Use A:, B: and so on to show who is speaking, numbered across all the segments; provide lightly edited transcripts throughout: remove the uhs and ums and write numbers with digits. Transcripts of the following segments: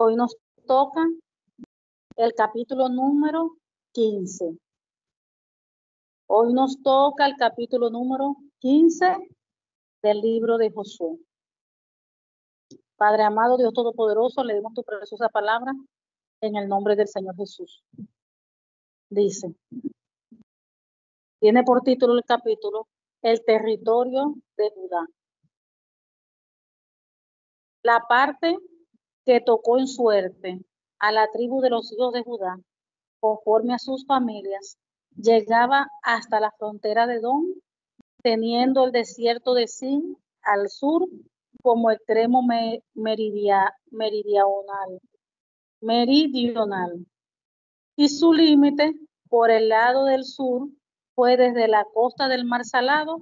A: Hoy nos toca el capítulo número 15. Hoy nos toca el capítulo número 15 del libro de Josué. Padre amado, Dios Todopoderoso, le damos tu preciosa palabra en el nombre del Señor Jesús. Dice, tiene por título el capítulo, el territorio de Judá. La parte que tocó en suerte a la tribu de los hijos de Judá, conforme a sus familias, llegaba hasta la frontera de Edom, teniendo el desierto de Sin al sur como extremo meridional, y su límite por el lado del sur fue desde la costa del Mar Salado,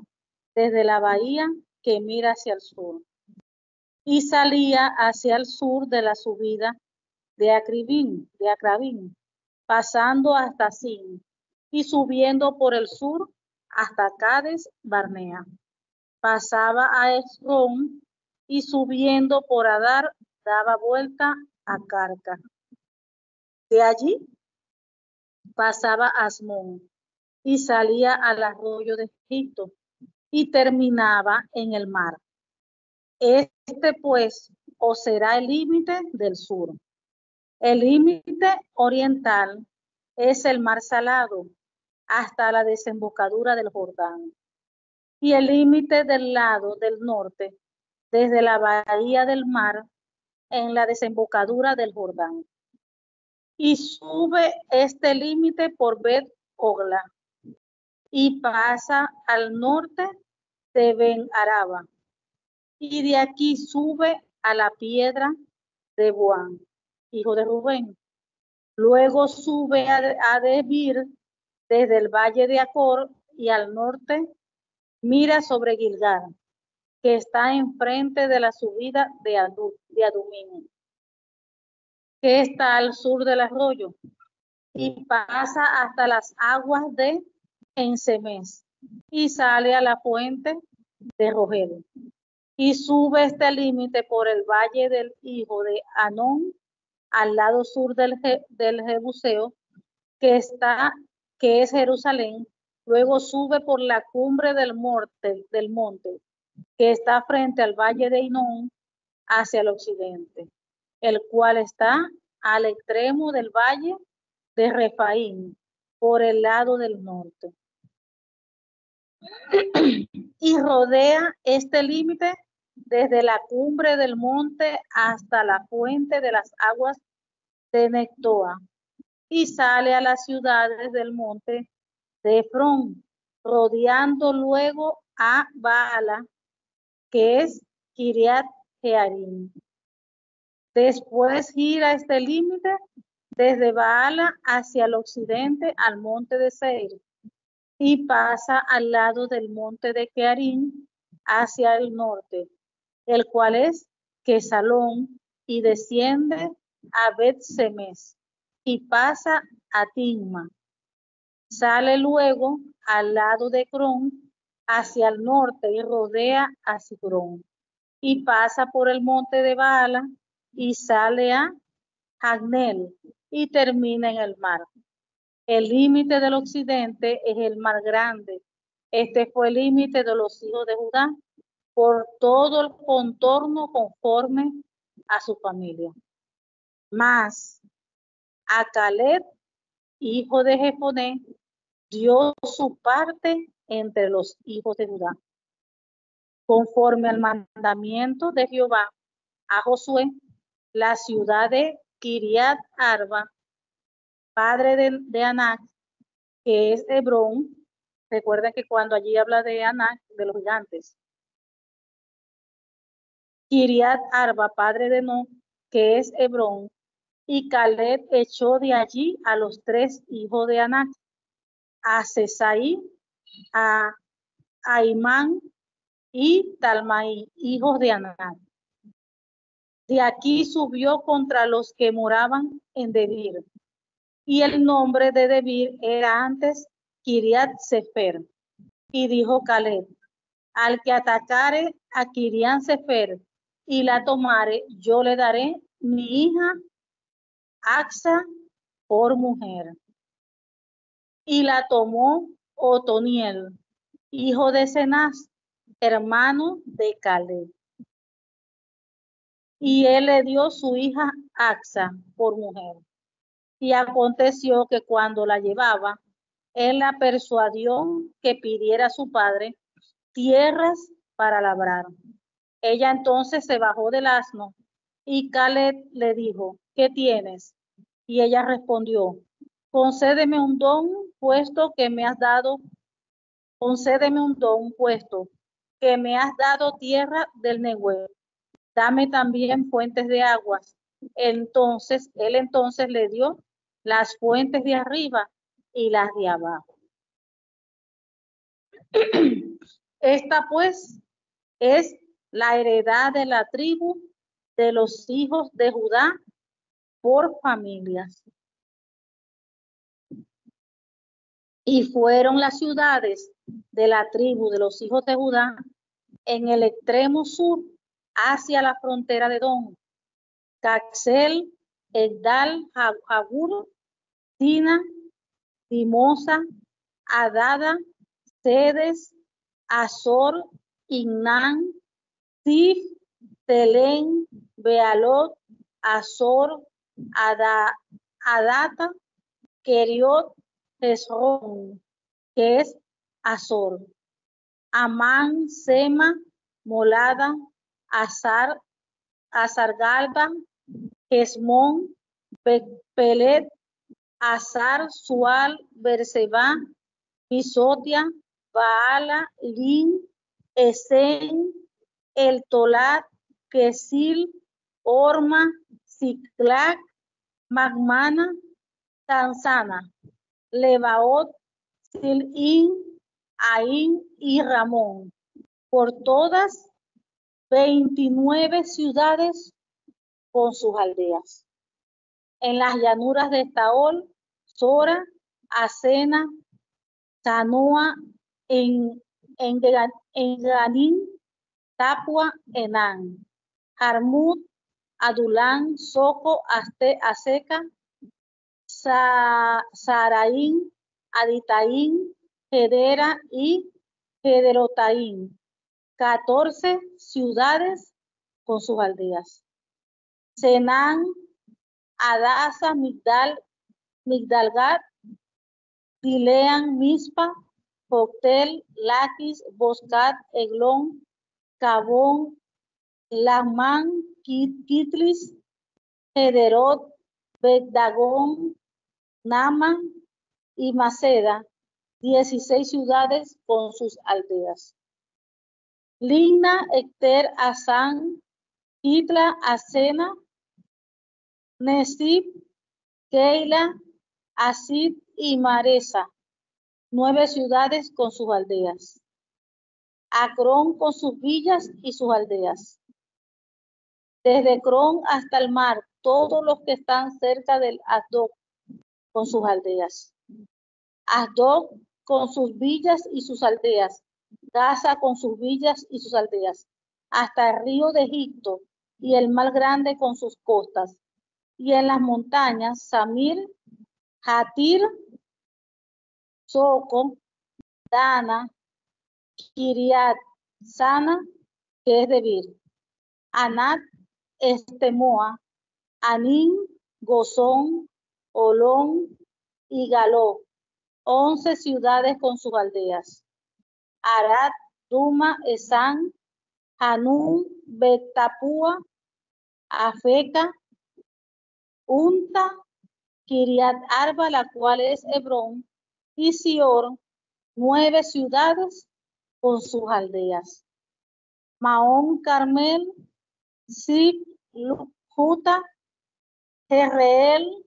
A: desde la bahía que mira hacia el sur, y salía hacia el sur de la subida de Acrabín, pasando hasta Sin, y subiendo por el sur hasta Cades Barnea. Pasaba a Esrón y subiendo por Adar daba vuelta a Carca. De allí pasaba a Asmón y salía al arroyo de Egipto y terminaba en el mar. Este pues os será el límite del sur. El límite oriental es el Mar Salado hasta la desembocadura del Jordán. Y el límite del lado del norte, desde la bahía del mar, en la desembocadura del Jordán. Y sube este límite por Bet Ogla, y pasa al norte de Ben Araba, y de aquí sube a la piedra de Boán, hijo de Rubén. Luego sube a Debir desde el valle de Acor, y al norte mira sobre Gilgal, que está enfrente de la subida de Adumín, que está al sur del arroyo, y pasa hasta las aguas de Ensemes, y sale a la fuente de Rogel, y sube este límite por el valle del hijo de Anón, al lado sur del Jebuseo, que es Jerusalén. Luego sube por la cumbre del monte, que está frente al valle de Hinón, hacia el occidente, el cual está al extremo del valle de Refaín, por el lado del norte. Y rodea este límite desde la cumbre del monte hasta la fuente de las aguas de Nectoa, y sale a las ciudades del monte de Efrón, rodeando luego a Baala, que es Kiriat Jearim. Después gira este límite desde Baala hacia el occidente al monte de Seir, y pasa al lado del monte de Kearim hacia el norte, el cual es Quesalón, y desciende a Bet-Semes y pasa a Timma. Sale luego al lado de Cron hacia el norte y rodea a Sigrón, y pasa por el monte de Baala y sale a Jagnel y termina en el mar. El límite del occidente es el mar grande. Este fue el límite de los hijos de Judá por todo el contorno conforme a su familia. Mas a Caleb, hijo de Jefoné, dio su parte entre los hijos de Judá, conforme al mandamiento de Jehová a Josué, la ciudad de Kiriat Arba, padre de Anac, que es Hebrón. Recuerden que cuando allí habla de Anac, de los gigantes. Kiriat Arba, padre de No, que es Hebrón, y Caleb echó de allí a los 3 hijos de Anac, a Sesai, a Aimán y Talmai, hijos de Anac. De aquí subió contra los que moraban en Debir, y el nombre de Debir era antes Kiriat Sefer. Y dijo Caleb: al que atacare a Kiriat Sefer y la tomare, yo le daré mi hija Axa por mujer. Y la tomó Otoniel, hijo de Cenaz, hermano de Caleb. Y él le dio su hija Axa por mujer. Y aconteció que cuando la llevaba, él la persuadió que pidiera a su padre tierras para labrar. Ella entonces se bajó del asno y Caleb le dijo, ¿qué tienes? Y ella respondió, concédeme un don puesto que me has dado, concédeme un don puesto que me has dado tierra del Negev. Dame también fuentes de aguas. Entonces, él entonces le dio las fuentes de arriba y las de abajo. Esta pues es la heredad de la tribu de los hijos de Judá por familias. Y fueron las ciudades de la tribu de los hijos de Judá en el extremo sur hacia la frontera de Edom: Caxel, Egdal, Jagur, Tina, Timosa, Adada, Sedes, Azor, Inán, Tif, Telén, Bealot, Azor, Adata, Keriot, Hezrón, que es Azor, Amán, Sema, Molada, Azargalba, Hesmón, Pelet, Azar, Sual, Berseba, Bisotia, Baala, Lin, Esen, El Tolat, Kesil, Orma, Ciclac, Magmana, Tanzana, Lebaot, Silín, Ain y Ramón, por todas 29 ciudades con sus aldeas. En las llanuras de Taol, Sora, Asena, Sanoa, en Ganim, Tapua, Enán, Jarmut, Adulán, Soco, Aseca, Saraín, Aditaín, Gedera y Gederotaín, 14 ciudades con sus aldeas. Senán, Adasa, Migdalgat, Dilean, Mispa, Joctel, Laquis, Boscat, Eglón, Cabón, Lamán, Kitlis, Gederot, Bet-Dagón, Naman y Maceda, 16 ciudades con sus aldeas. Ligna, Ecter, Asán, Kitla, Asena, Nesib, Keila, Asid y Maresa, 9 ciudades con sus aldeas. Acrón con sus villas y sus aldeas. Desde Crón hasta el mar, todos los que están cerca del Asdod con sus aldeas. Asdod con sus villas y sus aldeas. Gaza con sus villas y sus aldeas. Hasta el río de Egipto y el mar grande con sus costas. Y en las montañas, Samir, Hatir, Soco, Dana, Kiriat, Sana, que es Debir, Anat, Estemoa, Anín, Gozón, Olón y Galó, 11 ciudades con sus aldeas. Arad, Duma, Esán, Hanún, Betapúa, Afeca, Unta, Kiriat Arba, la cual es Hebrón, y Sior, 9 ciudades con sus aldeas. Maón, Carmel, Sib, Juta, Jerreel,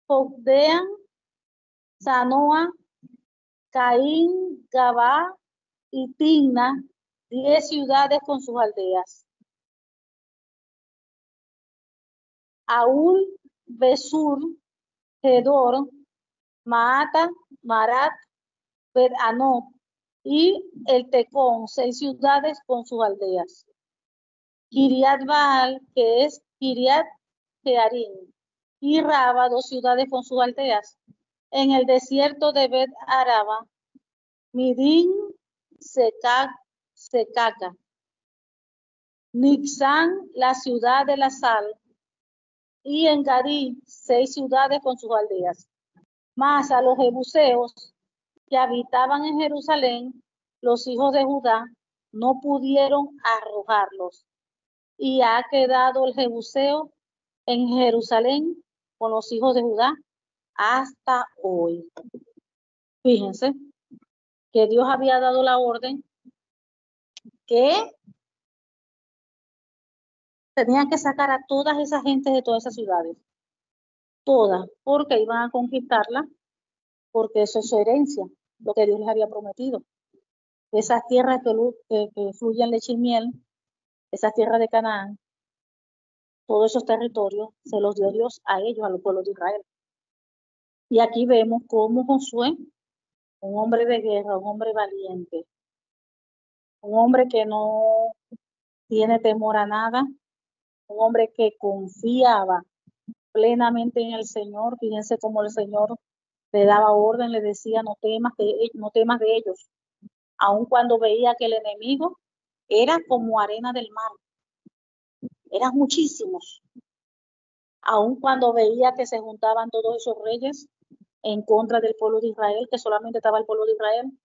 A: Jogdean, Sanoa, Caín, Gabá y Timna, 10 ciudades con sus aldeas. Aúl, Besur, Gedor, Maata, Marat, Bet-Anot y el Tecón, 6 ciudades con sus aldeas. Kiriat Baal, que es Kiriat Jearim y Raba, 2 ciudades con sus aldeas. En el desierto de Bet Araba, Midim, Secaca, Nixán, la ciudad de la sal, y en Gadí 6 ciudades con sus aldeas. Mas a los jebuseos que habitaban en Jerusalén, los hijos de Judá, no pudieron arrojarlos. Y ha quedado el jebuseo en Jerusalén con los hijos de Judá hasta hoy. Fíjense que Dios había dado la orden que tenían que sacar a todas esas gentes de todas esas ciudades. Todas, porque iban a conquistarla, porque eso es su herencia, lo que Dios les había prometido. Esas tierras que fluyen leche y miel, esas tierras de Canaán, todos esos territorios se los dio Dios a ellos, a los pueblos de Israel. Y aquí vemos cómo Josué, un hombre de guerra, un hombre valiente, un hombre que no tiene temor a nada, un hombre que confiaba plenamente en el Señor. Fíjense cómo el Señor le daba orden, le decía no temas de ellos, aun cuando veía que el enemigo era como arena del mar, eran muchísimos, aun cuando veía que se juntaban todos esos reyes en contra del pueblo de Israel, que solamente estaba el pueblo de Israel,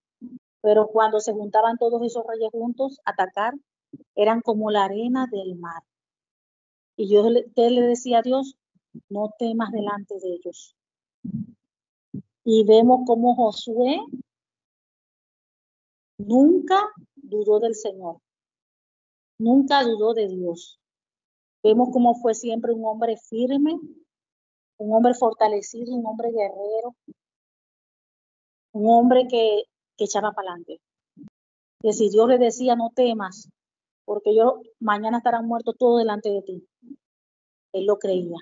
A: pero cuando se juntaban todos esos reyes juntos a atacar, eran como la arena del mar. Y él le decía a Dios, no temas delante de ellos. Y vemos cómo Josué nunca dudó del Señor, nunca dudó de Dios. Vemos cómo fue siempre un hombre firme, un hombre fortalecido, un hombre guerrero, un hombre que echaba para adelante. Que si Dios le decía, no temas, porque mañana estarán muertos todos delante de ti. Él lo creía.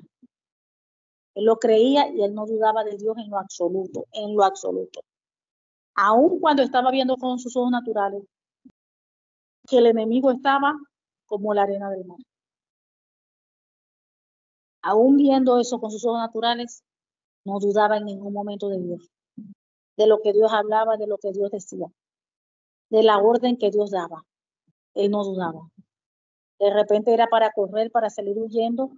A: Él lo creía y él no dudaba de Dios en lo absoluto, en lo absoluto. Aun cuando estaba viendo con sus ojos naturales que el enemigo estaba como la arena del mar. Aún viendo eso con sus ojos naturales, no dudaba en ningún momento de Dios, de lo que Dios hablaba, de lo que Dios decía, de la orden que Dios daba. Él no dudaba. De repente era para correr, para salir huyendo,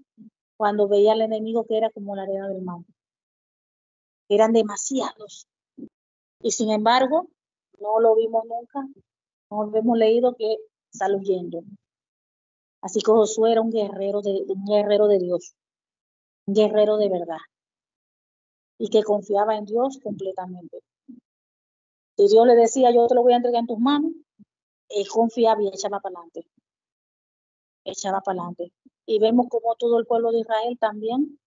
A: cuando veía al enemigo que era como la arena del mar. Eran demasiados. Y sin embargo, no lo vimos nunca, no hemos leído que salió huyendo. Así que Josué era un guerrero de Dios, un guerrero de verdad, y que confiaba en Dios completamente. Si Dios le decía, yo te lo voy a entregar en tus manos, él confiaba y echaba para adelante. Echaba para adelante. Y vemos como todo el pueblo de Israel también,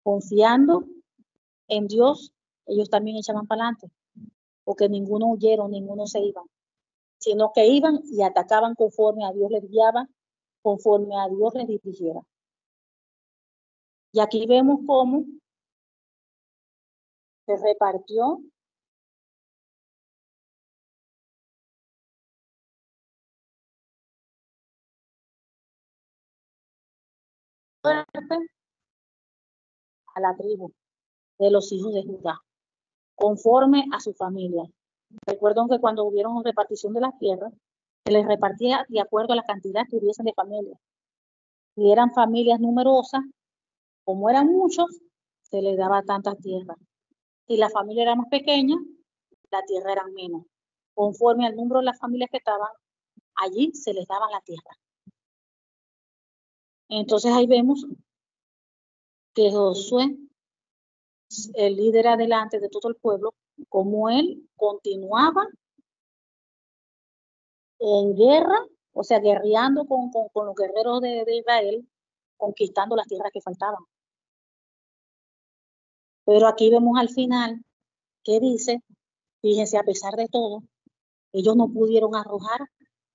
A: confiando en Dios, ellos también echaban para adelante. Porque ninguno huyeron, ninguno se iban, sino que iban y atacaban conforme a Dios les guiaba, conforme a Dios les dirigiera. Y aquí vemos cómo se repartió suerte a la tribu de los hijos de Judá, conforme a su familia. Recuerdo que cuando hubieron repartición de las tierras, se les repartía de acuerdo a la cantidad que hubiesen de familias. Si eran familias numerosas, como eran muchos, se les daba tantas tierras. Si la familia era más pequeña, la tierra era menos. Conforme al número de las familias que estaban, allí se les daba la tierra. Entonces ahí vemos que Josué, el líder adelante de todo el pueblo, como él continuaba en guerra, o sea, guerreando con los guerreros de Israel, conquistando las tierras que faltaban. Pero aquí vemos al final que dice, fíjense, a pesar de todo, ellos no pudieron arrojar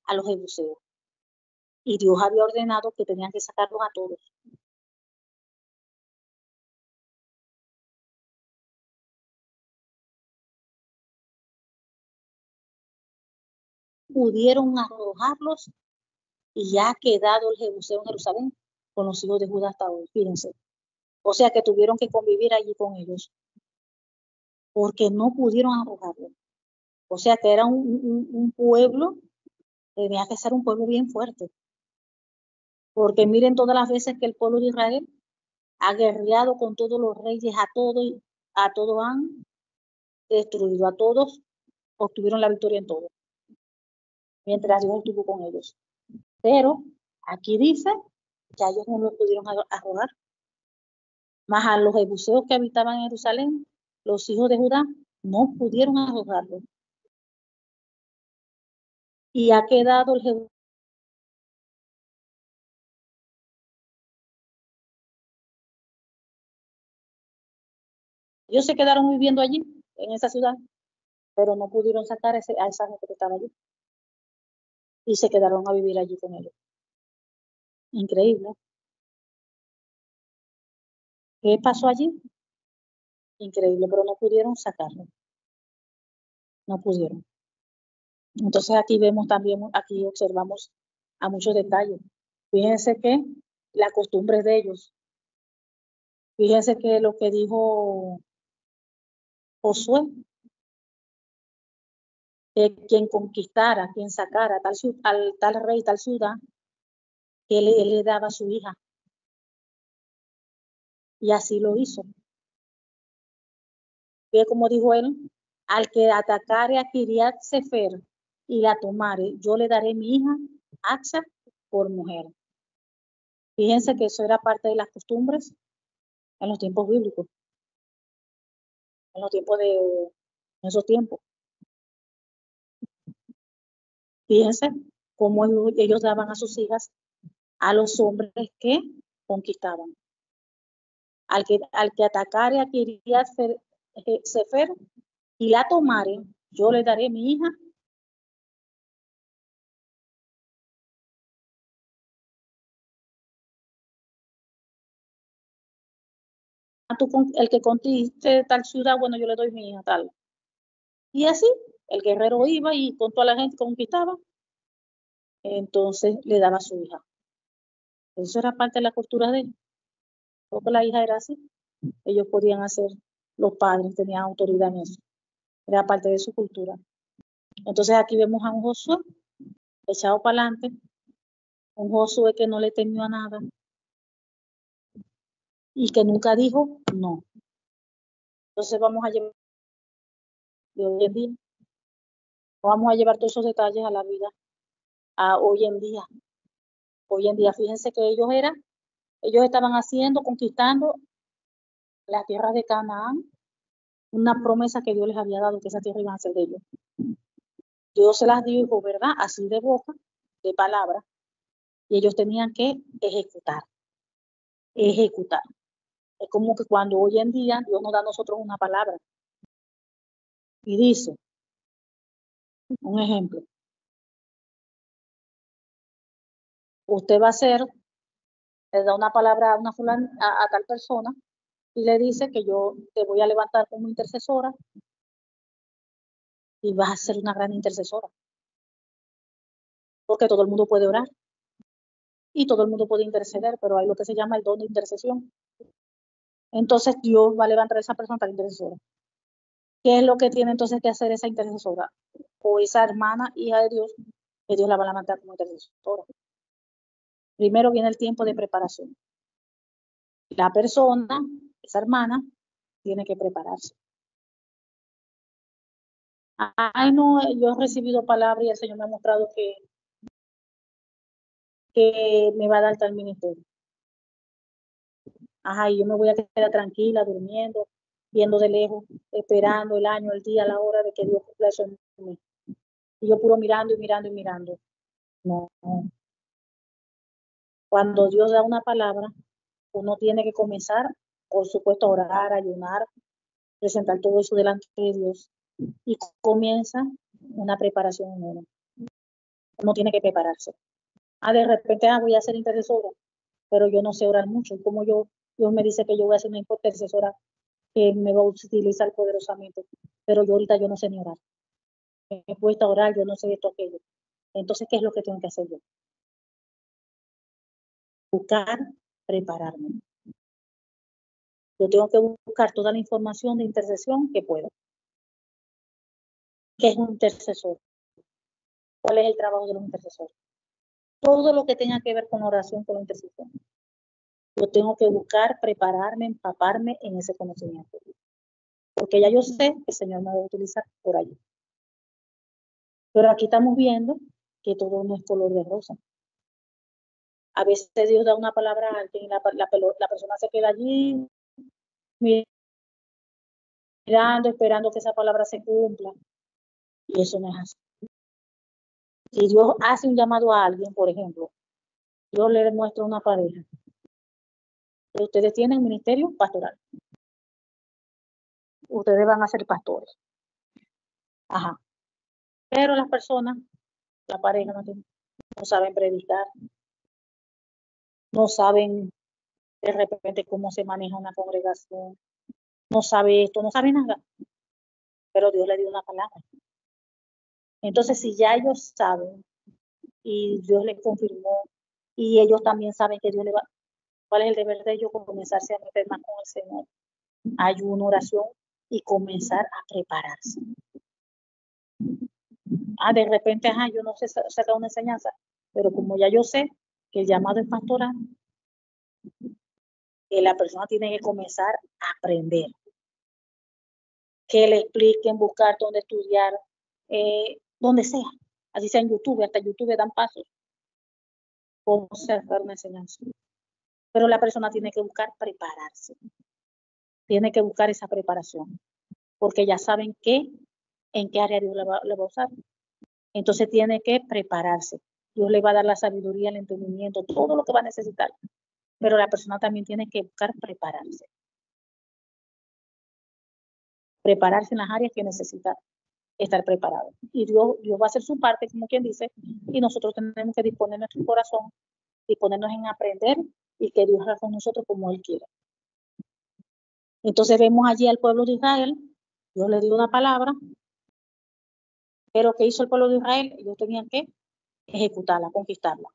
A: a los jebuseos. Y Dios había ordenado que tenían que sacarlos a todos. Pudieron arrojarlos y ya ha quedado el jebuseo en Jerusalén con los hijos de Judá hasta hoy. Fíjense, O sea que tuvieron que convivir allí con ellos, porque no pudieron arrojarlo. O sea que era un pueblo, tenía que ser un pueblo bien fuerte, porque miren todas las veces que el pueblo de Israel ha guerreado con todos los reyes, a todos han destruido, a todos obtuvieron la victoria en todo, mientras Dios estuvo con ellos. Pero aquí dice que a ellos no lo pudieron arrojar, más a los jebuseos que habitaban en Jerusalén, los hijos de Judá, no pudieron arrojarlo. Y ha quedado el jebuseo. Ellos se quedaron viviendo allí, en esa ciudad, pero no pudieron sacar a esa gente que estaba allí. Y se quedaron a vivir allí con ellos. Increíble. ¿Qué pasó allí? Increíble, pero no pudieron sacarlo. No pudieron. Entonces aquí vemos también, aquí observamos a muchos detalles. Fíjense que la costumbre de ellos. Fíjense que lo que dijo Josué, que quien conquistara, quien sacara tal rey, tal ciudad, que él le daba a su hija. Y así lo hizo. Que como dijo él, al que atacare a Kiriat Sefer y la tomare, yo le daré mi hija, Axa, por mujer. Fíjense que eso era parte de las costumbres en los tiempos bíblicos, en los tiempos en esos tiempos. Fíjense cómo ellos daban a sus hijas a los hombres que conquistaban. Al que atacare a Kiriat Sefer y la tomare, yo le daré mi hija. El que conquiste tal ciudad, bueno, yo le doy mi hija tal. Y así, el guerrero iba y con toda la gente conquistaba, entonces le daba a su hija. Eso era parte de la cultura de ellos, porque la hija era así. Ellos podían hacer, los padres tenían autoridad en eso. Era parte de su cultura. Entonces aquí vemos a un Josué echado para adelante, un Josué que no le temió a nada y que nunca dijo no. Entonces vamos a llevar de hoy en día, vamos a llevar todos esos detalles a la vida, a hoy en día. Hoy en día, fíjense que ellos estaban haciendo, conquistando las tierras de Canaán, una promesa que Dios les había dado, que esa tierra iba a ser de ellos. Dios se las dijo, ¿verdad? Así de boca, de palabra, y ellos tenían que ejecutar. Ejecutar. Es como que cuando hoy en día Dios nos da a nosotros una palabra y dice, un ejemplo, usted va a hacer, le da una palabra a una fulana, a tal persona y le dice que yo te voy a levantar como intercesora y vas a ser una gran intercesora, porque todo el mundo puede orar y todo el mundo puede interceder, pero hay lo que se llama el don de intercesión. Entonces Dios va a levantar a esa persona para intercesora. ¿Qué es lo que tiene entonces que hacer esa intercesora? O esa hermana, hija de Dios, que Dios la va a levantar como intercesora. Primero viene el tiempo de preparación. La persona, esa hermana, tiene que prepararse. Ay, no, yo he recibido palabras y el Señor me ha mostrado que me va a dar tal ministerio. Ajá, y yo me voy a quedar tranquila, durmiendo, viendo de lejos, esperando el año, el día, la hora de que Dios cumpla eso en mí. Y yo puro mirando y mirando y mirando. No, no. Cuando Dios da una palabra, uno tiene que comenzar, por supuesto, a orar, a ayunar, presentar todo eso delante de Dios. Y comienza una preparación en uno. Uno tiene que prepararse. De repente, voy a ser intercesora, pero yo no sé orar mucho. Y como Dios me dice que yo voy a ser una intercesora que me va a utilizar poderosamente, pero yo ahorita yo no sé ni orar. Me he puesto a orar, yo no sé esto, aquello. Entonces, ¿qué es lo que tengo que hacer yo? Buscar, prepararme. Yo tengo que buscar toda la información de intercesión que pueda. ¿Qué es un intercesor? ¿Cuál es el trabajo de los intercesores? Todo lo que tenga que ver con oración, con la intercesión. Yo tengo que buscar, prepararme, empaparme en ese conocimiento. Porque ya yo sé que el Señor me va a utilizar por allí. Pero aquí estamos viendo que todo no es color de rosa. A veces Dios da una palabra a alguien y la persona se queda allí mirando, esperando que esa palabra se cumpla. Y eso no es así. Si Dios hace un llamado a alguien, por ejemplo, Dios le muestra a una pareja que ustedes tienen ministerio pastoral. Ustedes van a ser pastores. Ajá. Pero las personas, la pareja no saben predicar, no saben de repente cómo se maneja una congregación, no sabe esto, no sabe nada. Pero Dios le dio una palabra. Entonces, si ya ellos saben y Dios les confirmó y ellos también saben que Dios le va, ¿cuál es el deber de ellos? Comenzarse a meter más con el Señor, ayuno, oración y comenzar a prepararse. De repente, yo no sé sacar una enseñanza, pero como ya yo sé que el llamado es pastoral, la persona tiene que comenzar a aprender, que le expliquen, buscar dónde estudiar, donde sea, así sea en YouTube, hasta YouTube dan pasos, cómo sacar una enseñanza. Pero la persona tiene que buscar prepararse, tiene que buscar esa preparación, porque ya saben en qué área Dios le va a usar. Entonces tiene que prepararse. Dios le va a dar la sabiduría, el entendimiento, todo lo que va a necesitar. Pero la persona también tiene que buscar prepararse. Prepararse en las áreas que necesita estar preparado. Y Dios va a hacer su parte, como quien dice, y nosotros tenemos que disponer nuestro corazón, disponernos en aprender y que Dios haga con nosotros como Él quiera. Entonces vemos allí al pueblo de Israel, Dios le dio una palabra, pero ¿qué hizo el pueblo de Israel? Ellos tenían que ejecutarla, conquistarla.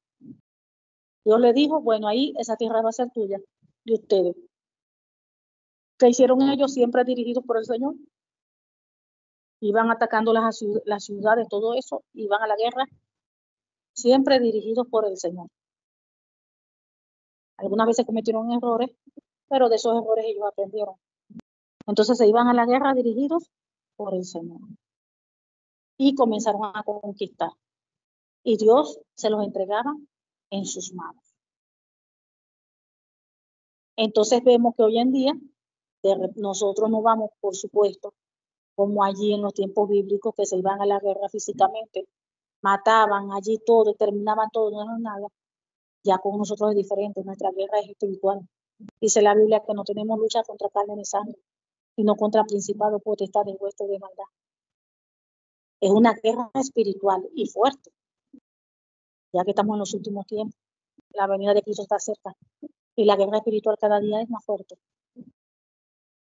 A: Dios le dijo, bueno, ahí esa tierra va a ser tuya, de ustedes. ¿Qué hicieron ellos? Siempre dirigidos por el Señor. Iban atacando las ciudades, todo eso, iban a la guerra, siempre dirigidos por el Señor. Algunas veces cometieron errores, pero de esos errores ellos aprendieron. Entonces se iban a la guerra dirigidos por el Señor. Y comenzaron a conquistar. Y Dios se los entregaba en sus manos. Entonces vemos que hoy en día nosotros no vamos, por supuesto, como allí en los tiempos bíblicos que se iban a la guerra físicamente, mataban allí todo y terminaban todo, no era nada. Ya con nosotros es diferente, nuestra guerra es espiritual. Dice la Biblia que no tenemos lucha contra carne ni sangre, sino contra principados, potestades, huestes de maldad. Es una guerra espiritual y fuerte, ya que estamos en los últimos tiempos. La venida de Cristo está cerca y la guerra espiritual cada día es más fuerte.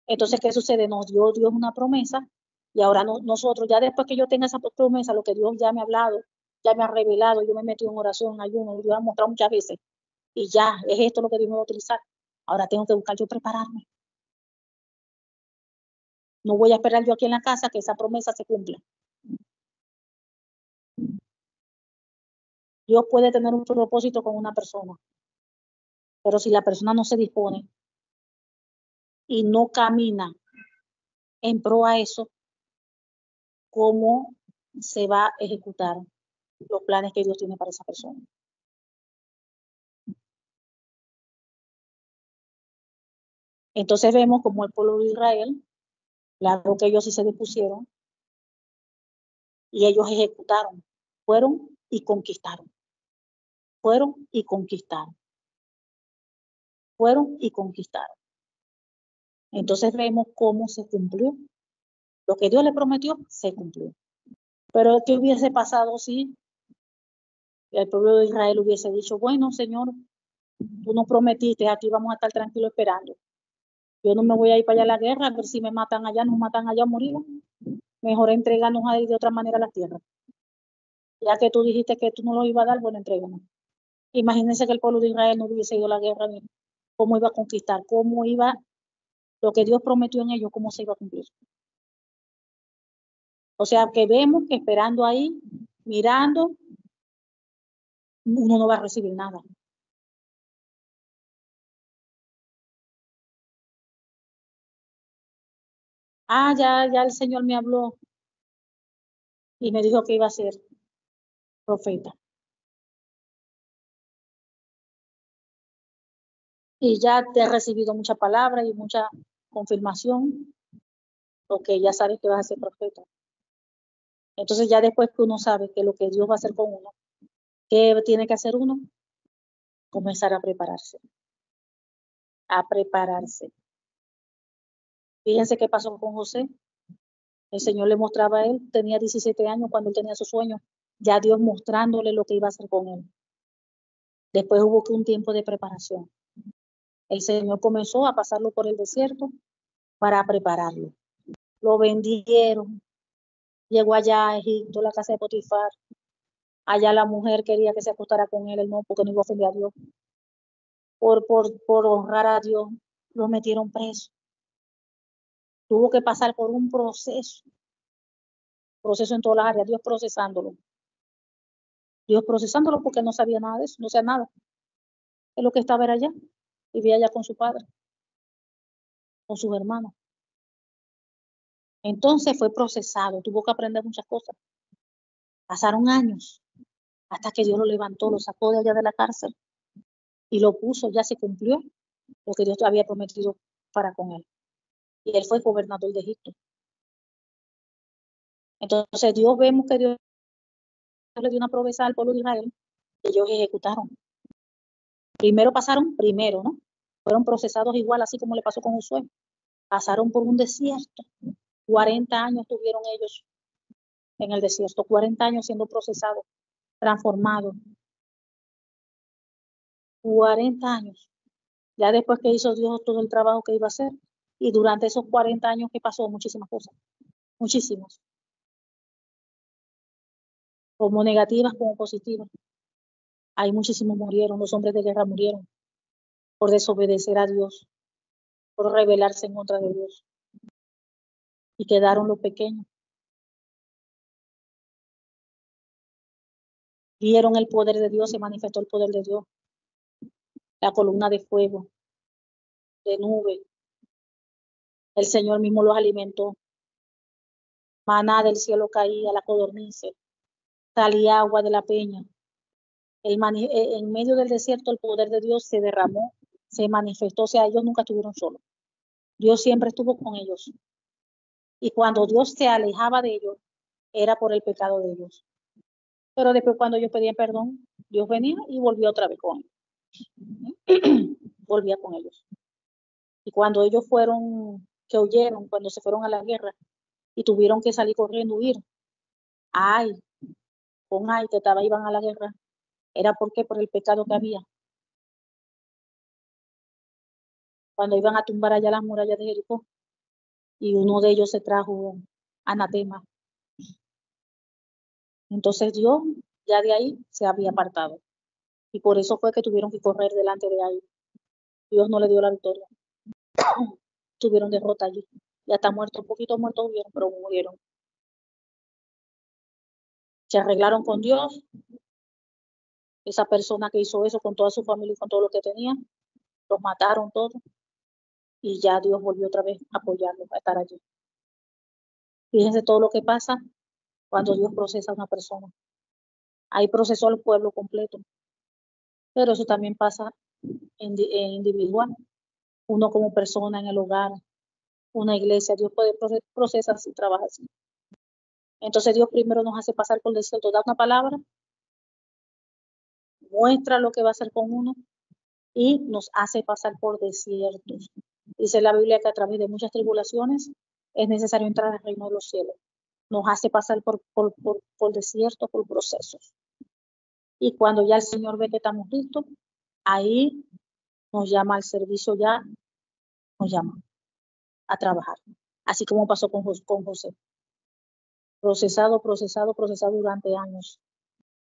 A: Entonces, ¿qué sucede? Nos dio Dios una promesa y ahora nosotros, ya después que yo tenga esa promesa, lo que Dios ya me ha hablado, ya me ha revelado, yo me he metido en oración, en ayuno, Dios ha mostrado muchas veces y ya es esto lo que Dios me va a utilizar. Ahora tengo que buscar yo prepararme. No voy a esperar yo aquí en la casa que esa promesa se cumpla. Dios puede tener un propósito con una persona, pero si la persona no se dispone y no camina en pro a eso, ¿cómo se va a ejecutar los planes que Dios tiene para esa persona? Entonces vemos como el pueblo de Israel, claro que ellos sí se dispusieron y ellos ejecutaron, fueron y conquistaron, fueron y conquistaron, fueron y conquistaron. Entonces vemos cómo se cumplió. Lo que Dios le prometió, se cumplió. Pero ¿qué hubiese pasado si el pueblo de Israel hubiese dicho, bueno, Señor, tú nos prometiste, aquí vamos a estar tranquilos esperando? Yo no me voy a ir para allá a la guerra, a ver si me matan allá, nos matan allá, morimos. Mejor entregarnos ahí de otra manera a la tierra. Ya que tú dijiste que tú no lo ibas a dar, bueno, entréganos. Imagínense que el pueblo de Israel no hubiese ido a la guerra, cómo iba a conquistar, cómo iba lo que Dios prometió en ellos, cómo se iba a cumplir. O sea, que vemos que esperando ahí, mirando, uno no va a recibir nada. Ya el Señor me habló y me dijo que iba a ser profeta. Y ya te he recibido mucha palabra y mucha confirmación, porque ya sabes que vas a ser profeta. Entonces ya después que uno sabe que lo que Dios va a hacer con uno, ¿qué tiene que hacer uno? Comenzar a prepararse. A prepararse. Fíjense qué pasó con José. El Señor le mostraba a él, tenía 17 años cuando él tenía su sueño, ya Dios mostrándole lo que iba a hacer con él. Después hubo un tiempo de preparación. El Señor comenzó a pasarlo por el desierto para prepararlo. Lo vendieron, llegó allá a Egipto, la casa de Potifar. Allá la mujer quería que se acostara con él no, porque no iba a ofender a Dios. Por honrar a Dios, lo metieron preso. Tuvo que pasar por un proceso en todas las áreas, Dios procesándolo porque no sabía nada de eso, no sabía nada. Es lo que estaba era allá, vivía allá con su padre, con sus hermanos. Entonces fue procesado, tuvo que aprender muchas cosas. Pasaron años hasta que Dios lo levantó, lo sacó de allá de la cárcel y lo puso, ya se cumplió lo que Dios había prometido para con él. Y él fue gobernador de Egipto. Entonces vemos que Dios le dio una promesa al pueblo de Israel, ellos ejecutaron. Primero, ¿no? Fueron procesados igual, así como le pasó con Josué. Pasaron por un desierto. 40 años tuvieron ellos en el desierto, 40 años siendo procesados, transformados. 40 años. Ya después que hizo Dios todo el trabajo que iba a hacer, y durante esos 40 años que pasó, muchísimas cosas, muchísimas, como negativas como positivas. Hay muchísimos murieron, los hombres de guerra murieron por desobedecer a Dios, por rebelarse en contra de Dios, y quedaron los pequeños. Vieron el poder de Dios, se manifestó el poder de Dios, la columna de fuego, de nube, el Señor mismo los alimentó, maná del cielo caía, la codornices, salía agua de la peña. En medio del desierto el poder de Dios se derramó, se manifestó, o sea, ellos nunca estuvieron solos. Dios siempre estuvo con ellos. Y cuando Dios se alejaba de ellos, era por el pecado de ellos. Pero después cuando ellos pedían perdón, Dios venía y volvía otra vez con ellos. Volvía con ellos. Y cuando ellos que huyeron, cuando se fueron a la guerra y tuvieron que salir corriendo, huir, que iban a la guerra, era porque por el pecado que había. Cuando iban a tumbar allá las murallas de Jericó, y uno de ellos se trajo anatema. Entonces Dios ya de ahí se había apartado. Y por eso fue que tuvieron que correr delante de ahí. Dios no le dio la victoria. Tuvieron derrota allí. Ya está muerto, un poquito muertos hubieron, pero murieron. Se arreglaron con Dios. Esa persona que hizo eso con toda su familia y con todo lo que tenía, los mataron todos. Y ya Dios volvió otra vez a apoyarlos, a estar allí. Fíjense todo lo que pasa cuando Dios procesa a una persona. Ahí procesó al pueblo completo. Pero eso también pasa en individual. Uno como persona en el hogar, una iglesia, Dios puede procesar así, trabaja así. Entonces Dios primero nos hace pasar por el desierto, da una palabra, muestra lo que va a hacer con uno y nos hace pasar por desiertos. Dice la Biblia que a través de muchas tribulaciones es necesario entrar al reino de los cielos. Nos hace pasar por desiertos, por procesos. Y cuando ya el Señor ve que estamos listos, ahí nos llama al servicio, ya nos llama a trabajar. Así como pasó con José. Procesado durante años.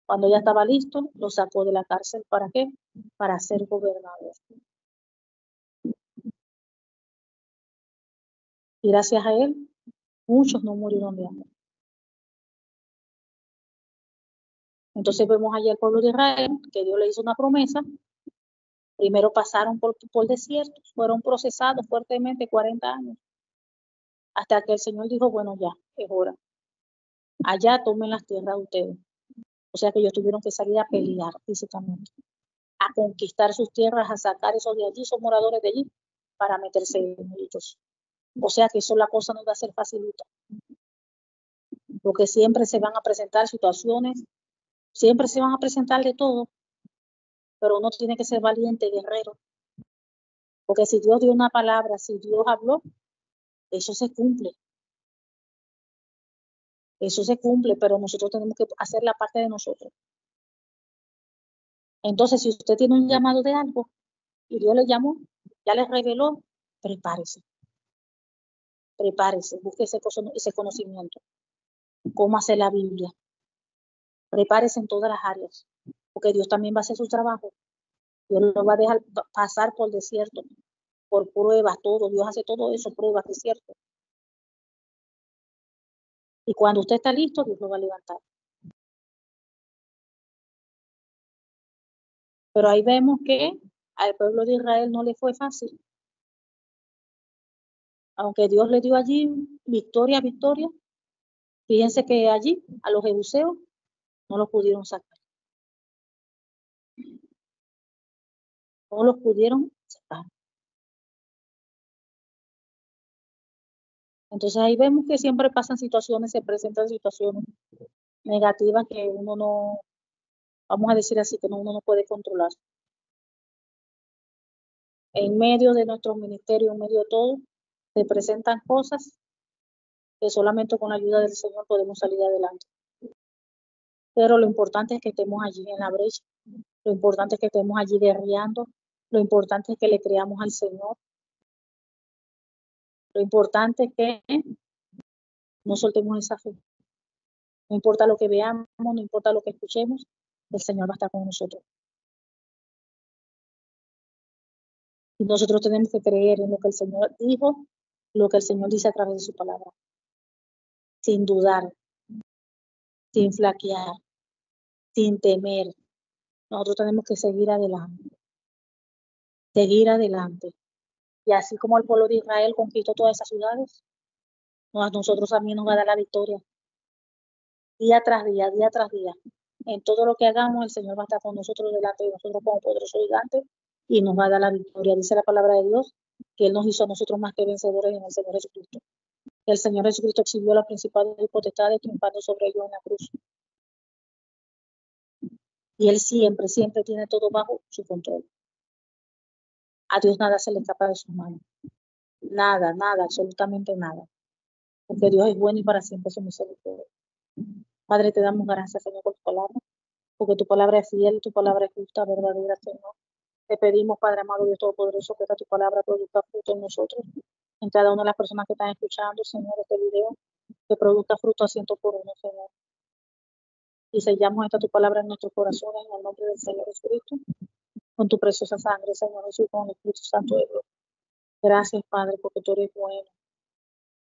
A: Cuando ya estaba listo, lo sacó de la cárcel. ¿Para qué? Para ser gobernador. Y gracias a él, muchos no murieron de hambre. Entonces vemos allá al pueblo de Israel, que Dios le hizo una promesa. Primero pasaron por desiertos, fueron procesados fuertemente 40 años, hasta que el Señor dijo, bueno, ya, es hora. Allá tomen las tierras de ustedes. O sea que ellos tuvieron que salir a pelear físicamente, a conquistar sus tierras, a sacar esos de allí, son moradores de allí, para meterse en ellos. O sea que eso la cosa no va a ser facilita. Porque siempre se van a presentar situaciones, siempre se van a presentar de todo, pero uno tiene que ser valiente, guerrero. Porque si Dios dio una palabra, si Dios habló, eso se cumple. Eso se cumple, pero nosotros tenemos que hacer la parte de nosotros. Entonces, si usted tiene un llamado de algo y Dios le llamó, ya le reveló, prepárese. Prepárese, busque ese conocimiento. Cómo hacer la Biblia. Prepárese en todas las áreas, porque Dios también va a hacer su trabajo. Dios lo va a dejar pasar por desierto, por pruebas, todo. Dios hace todo eso, pruebas, desierto. Y cuando usted está listo, Dios lo va a levantar. Pero ahí vemos que al pueblo de Israel no le fue fácil. Aunque Dios le dio allí victoria, victoria, fíjense que allí a los jebuseos no los pudieron sacar. No los pudieron sacar. Entonces ahí vemos que siempre pasan situaciones, se presentan situaciones negativas que uno no, vamos a decir así, que uno no puede controlar. En medio de nuestro ministerio, en medio de todo, se presentan cosas que solamente con la ayuda del Señor podemos salir adelante. Pero lo importante es que estemos allí en la brecha, lo importante es que estemos allí guerreando, lo importante es que le creamos al Señor, lo importante es que no soltemos esa fe. No importa lo que veamos, no importa lo que escuchemos, el Señor va a estar con nosotros. Y nosotros tenemos que creer en lo que el Señor dijo, lo que el Señor dice a través de su palabra, sin dudar, sin flaquear, sin temer. Nosotros tenemos que seguir adelante. Seguir adelante. Y así como el pueblo de Israel conquistó todas esas ciudades, nosotros también nos va a dar la victoria. Día tras día, día tras día. En todo lo que hagamos, el Señor va a estar con nosotros delante de nosotros como poderoso gigante y nos va a dar la victoria. Dice la palabra de Dios que Él nos hizo a nosotros más que vencedores en el Señor Jesucristo. El Señor Jesucristo exhibió las principales potestades triunfando sobre ellos en la cruz. Y Él siempre, siempre tiene todo bajo su control. A Dios nada se le escapa de sus manos. Nada, nada, absolutamente nada. Porque Dios es bueno y para siempre su misericordia. Padre, te damos gracias, Señor, por tu palabra, porque tu palabra es fiel, tu palabra es justa, verdadera, Señor. Te pedimos, Padre amado Dios Todopoderoso, que esta tu palabra produzca fruto en nosotros, en cada una de las personas que están escuchando, Señor, este video, que produzca fruto a 100%, Señor. Y sellamos esta tu palabra en nuestros corazones, en el nombre del Señor Jesucristo, con tu preciosa sangre, Señor Jesús, con el Espíritu Santo de Dios. Gracias, Padre, porque tú eres bueno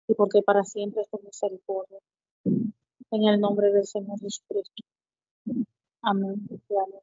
A: y porque para siempre es tu misericordia. En el nombre del Señor Jesucristo. Amén. Amén.